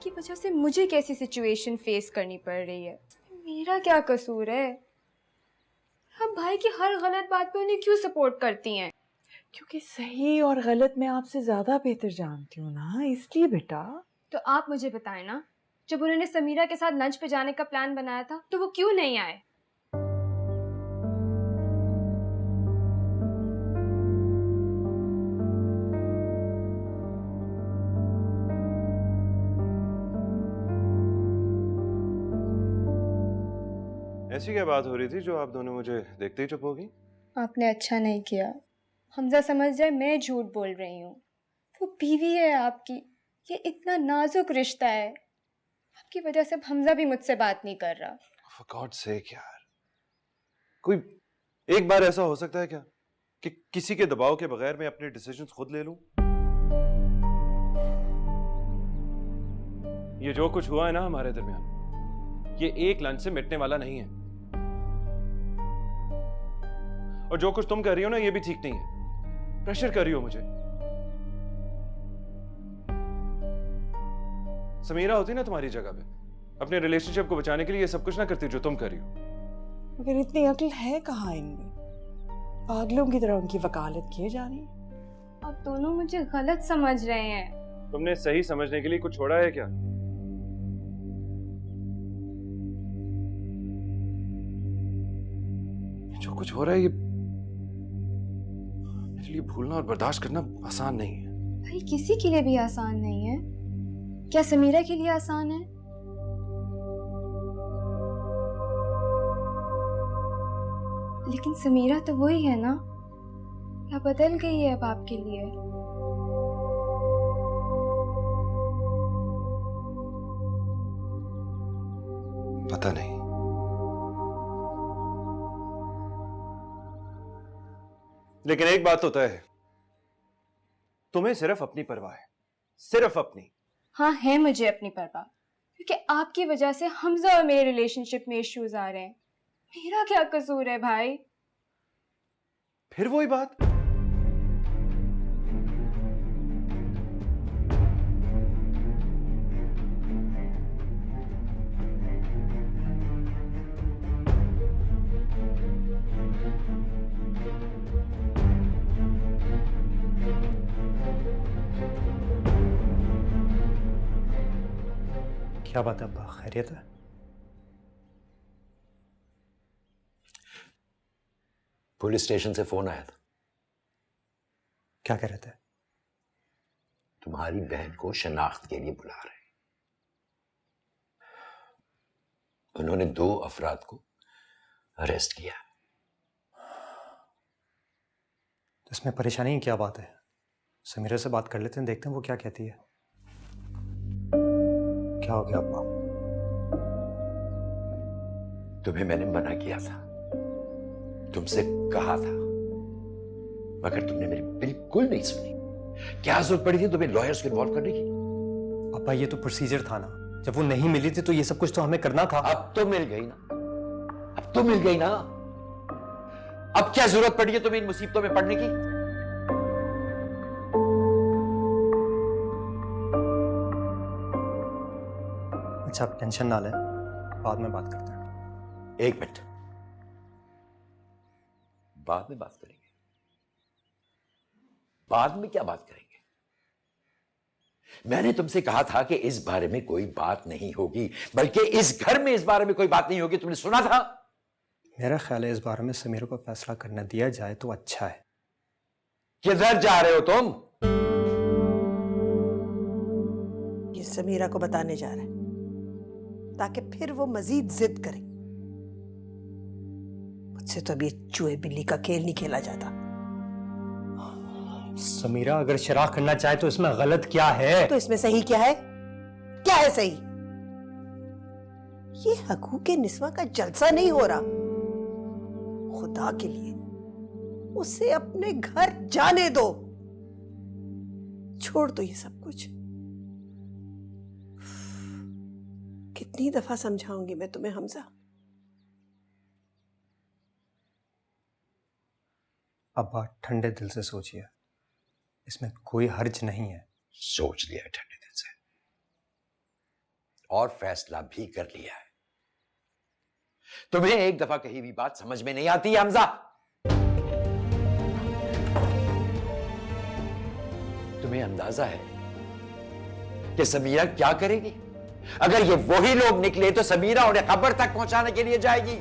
आपकी वजह से मुझे कैसी सिचुएशन फेस करनी पड़ रही है। मेरा क्या कसूर है? हम भाई की हर गलत बात पे उन्हें क्यों सपोर्ट करती हैं? क्योंकि सही और गलत मैं आपसे ज्यादा बेहतर जानती हूँ ना, इसलिए बेटा। तो आप मुझे बताएं ना, जब उन्होंने समीरा के साथ लंच पे जाने का प्लान बनाया था तो वो क्यों नहीं आए? ऐसी क्या बात हो रही थी जो आप दोनों मुझे देखते ही चुप हो गई? आपने अच्छा नहीं किया। हमजा समझ जाए मैं झूठ बोल रही हूँ। वो बीवी है आपकी, ये इतना नाजुक रिश्ता है। आपकी वजह से अब हमजा भी मुझसे बात नहीं कर रहा। For God's sake यार, कोई एक बार ऐसा हो सकता है क्या कि किसी के दबाव के बगैर मैं अपने डिसीजंस खुद ले लूं? ये जो कुछ हुआ है ना हमारे दरमियान, ये एक लंच से मिटने वाला नहीं है। और जो कुछ तुम कर रही हो ना, ये भी ठीक नहीं है। प्रेशर कर रही हो मुझे। समीरा होती ना तुम्हारी जगह पे, अपने रिलेशनशिप को बचाने के लिए ये सब कुछ ना करती जो तुम कर रही हो। मगर इतनी अक्ल है कहाँ इनमें? पागलों की तरह उनकी वकालत किए जा रही है। आप दोनों मुझे गलत समझ रहे हैं। तुमने सही समझने के लिए कुछ छोड़ा है क्या? जो कुछ हो रहा है ये मेरे लिए भूलना और बर्दाश्त करना आसान नहीं है। भाई किसी के लिए भी आसान नहीं है। क्या समीरा के लिए आसान है? लेकिन समीरा तो वही है ना, या बदल गई है अब आपके लिए? पता नहीं। लेकिन एक बात तो तय है, तुम्हें सिर्फ अपनी परवाह है, सिर्फ अपनी। हाँ है मुझे अपनी परवाह, क्योंकि आपकी वजह से हमजा और मेरे रिलेशनशिप में इश्यूज आ रहे हैं। मेरा क्या कसूर है भाई? फिर वही बात। क्या बात है अब्बा, खैरियत है? पुलिस स्टेशन से फोन आया था। क्या कह रहे थे? तुम्हारी बहन को शनाख्त के लिए बुला रहे हैं। उन्होंने 2 अफराद को अरेस्ट किया। तो इसमें परेशानी की क्या बात है? समीरा से बात कर लेते हैं, देखते हैं वो क्या कहती है। क्या हो गया अब्बा? तुम्हें मैंने मना किया था, तुमसे कहा था, मगर तुमने मेरी बिल्कुल नहीं सुनी। क्या जरूरत पड़ी थी तुम्हें लॉयर्स को इन्वॉल्व करने की? अब्बा ये तो प्रोसीजर था ना, जब वो नहीं मिली थी तो ये सब कुछ तो हमें करना था। अब तो मिल गई ना, अब तो मिल गई ना। अब क्या जरूरत पड़ी है तुम्हें इन मुसीबतों में पड़ने की? अच्छा आप टेंशन ना लें, बाद में बात करते हैं। 1 मिनट, बाद में बात करेंगे। बाद में क्या बात करेंगे? मैंने तुमसे कहा था कि इस बारे में कोई बात नहीं होगी, बल्कि इस घर में इस बारे में कोई बात नहीं होगी। तुमने सुना था? मेरा ख्याल है इस बारे में समीरा को फैसला करने दिया जाए तो अच्छा है। किधर जा रहे हो तुम? ये समीरा को बताने जा रहा है ताकि फिर वो मजीद जिद करे। मुझसे तो अभी चूहे बिल्ली का खेल नहीं खेला जाता। समीरा अगर शराब करना चाहे तो इसमें गलत क्या है? तो इसमें सही क्या है? क्या है सही? ये हकूके निस्वा का जलसा नहीं हो रहा। खुदा के लिए उसे अपने घर जाने दो, छोड़ दो ये सब कुछ। कितनी दफा समझाऊंगी मैं तुम्हें हमजा? अब्बा ठंडे दिल से सोचिए, इसमें कोई हर्ज नहीं है। सोच लिया ठंडे दिल से। और फैसला भी कर लिया है। तुम्हें एक दफा कही हुई बात समझ में नहीं आती हमजा? तुम्हें अंदाजा है कि समीरा क्या करेगी? अगर ये वही लोग निकले तो समीरा उन्हें खबर तक पहुंचाने के लिए जाएगी।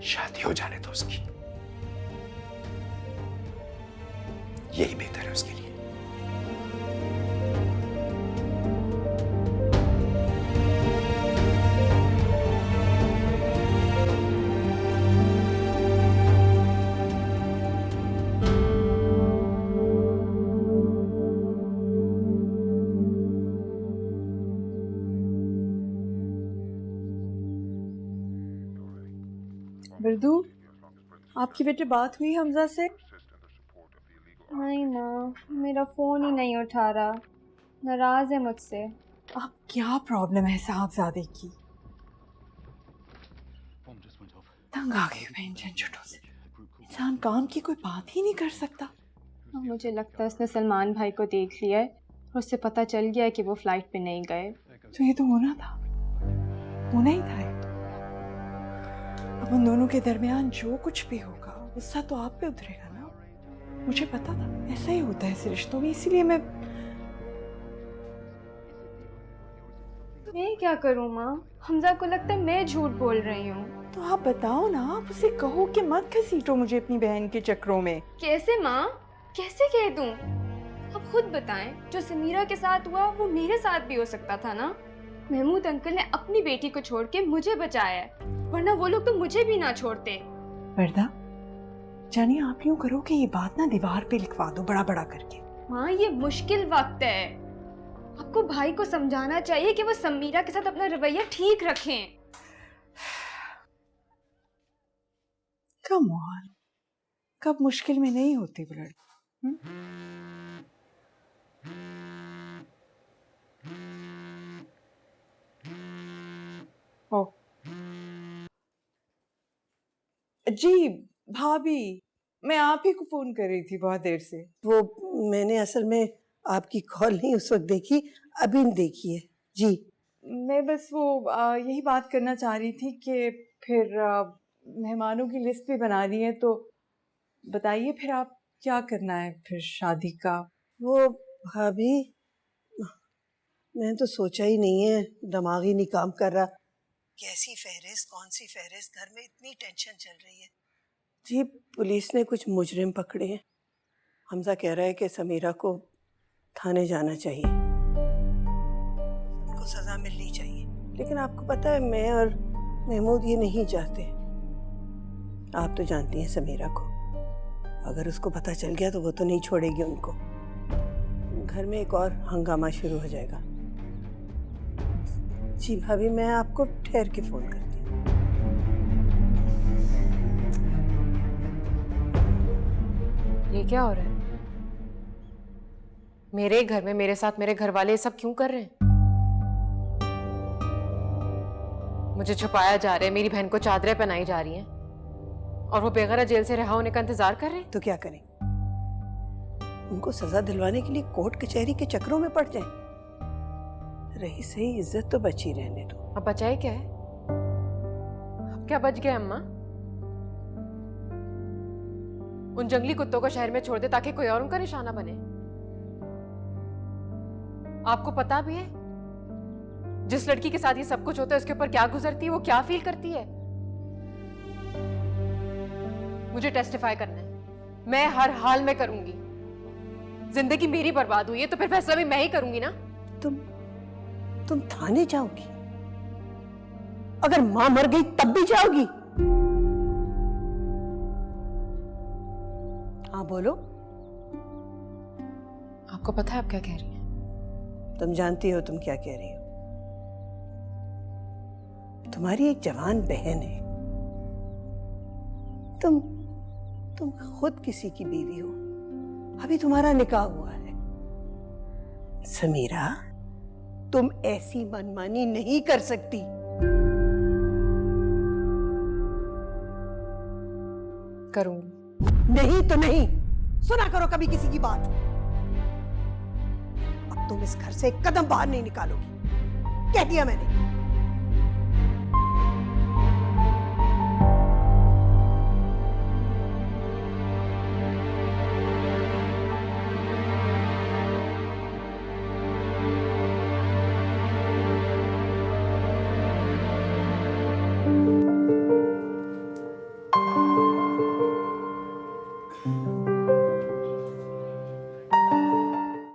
शादी हो जाने दो उसकी, यही बेहतर है उसके लिए। बिरदू, आपकी बेटे बात हुई हमजा से? नहीं ना, मेरा फ़ोन ही नहीं उठा रहा, नाराज़ है मुझसे। अब क्या प्रॉब्लम है साहबजादे की? तंग आ गई मैं इन झंझटों से। इंसान काम की कोई बात ही नहीं कर सकता। अब मुझे लगता है उसने सलमान भाई को देख लिया है और उससे पता चल गया है कि वो फ्लाइट पे नहीं गए। तो ये तो होना था, होना ही था। अब उन दोनों के दरमियान जो कुछ भी होगा गुस्सा तो आप पे उतरेगा ना। मुझे पता था ऐसा ही होता है इस रिश्तों में, इसीलिए मैं क्या करूँ माँ? हमजा को लगता है मैं झूठ बोल रही हूँ। तो आप बताओ ना, आप उसे कहो कि मत घसीटो मुझे अपनी बहन के चक्रों में। कैसे माँ, कैसे कह दूँ? आप खुद बताएं, जो समीरा के साथ हुआ वो मेरे साथ भी हो सकता था ना। महमूद अंकल ने अपनी बेटी को छोड़ के मुझे बचाया है, वरना वो लोग तो मुझे भी ना छोड़ते। वर्दा, जानिए आप यूं करो कि ये बात ना दीवार पे लिखवा दो बड़ा बड़ा करके। माँ ये मुश्किल वक्त है, आपको भाई को समझाना चाहिए कि वो समीरा के साथ अपना रवैया ठीक रखें। कम ऑन, कब मुश्किल में नहीं होती वो लड़की। ओ जी भाभी, मैं आप ही को फोन कर रही थी बहुत देर से। वो मैंने असल में आपकी कॉल नहीं उस वक्त देखी, अभी देखी है जी। मैं बस वो यही बात करना चाह रही थी कि फिर मेहमानों की लिस्ट भी बना ली है, तो बताइए फिर आप क्या करना है फिर शादी का? वो भाभी, मैंने तो सोचा ही नहीं है, दिमाग ही नहीं काम कर रहा। कैसी फहरिस्त, कौन सी फहरिस्त, घर में इतनी टेंशन चल रही है जी। पुलिस ने कुछ मुजरिम पकड़े हैं। हमजा कह रहा है कि समीरा को थाने जाना चाहिए, उनको सजा मिलनी चाहिए। लेकिन आपको पता है मैं और महमूद ये नहीं चाहते। आप तो जानती हैं समीरा को, अगर उसको पता चल गया तो वो तो नहीं छोड़ेगी उनको। घर में एक और हंगामा शुरू हो जाएगा। जी भाभी, मैं आपको ठहर के फोन करती हूँ। ये क्या हो रहा है? मेरे घर में मेरे साथ मेरे घर वाले ये सब क्यों कर रहे हैं? मुझे छुपाया जा रहा है, मेरी बहन को चादरें पहनाई जा रही हैं और वो बेगैर जेल से रिहा होने का इंतजार कर रहे हैं। तो क्या करें? उनको सजा दिलवाने के लिए कोर्ट कचहरी के चक्रों में पड़ जाएं। रही सही इज्जत तो बची रहने दो। अब बचाए क्या है? अब क्या बच गया अम्मा? उन जंगली कुत्तों को शहर में छोड़ दे ताकि कोई और उनका निशाना बने। आपको पता भी है जिस लड़की के साथ ये सब कुछ होता है उसके ऊपर क्या गुजरती है, वो क्या फील करती है? मुझे टेस्टिफाई करना है, मैं हर हाल में करूंगी। जिंदगी मेरी बर्बाद हुई है तो फिर फैसला भी मैं ही करूंगी ना। तुम थाने जाओगी? अगर मां मर गई तब भी जाओगी? हाँ बोलो। आपको पता है आप क्या कह रही हैं? तुम जानती हो तुम क्या कह रही हो। तुम्हारी एक जवान बहन है, तुम खुद किसी की बीवी हो, अभी तुम्हारा निकाह हुआ है। समीरा, तुम ऐसी मनमानी नहीं कर सकती। करूंगी। नहीं तो नहीं, सुना करो कभी किसी की बात। तुम इस घर से एक कदम बाहर नहीं निकालोगी, कह दिया मैंने।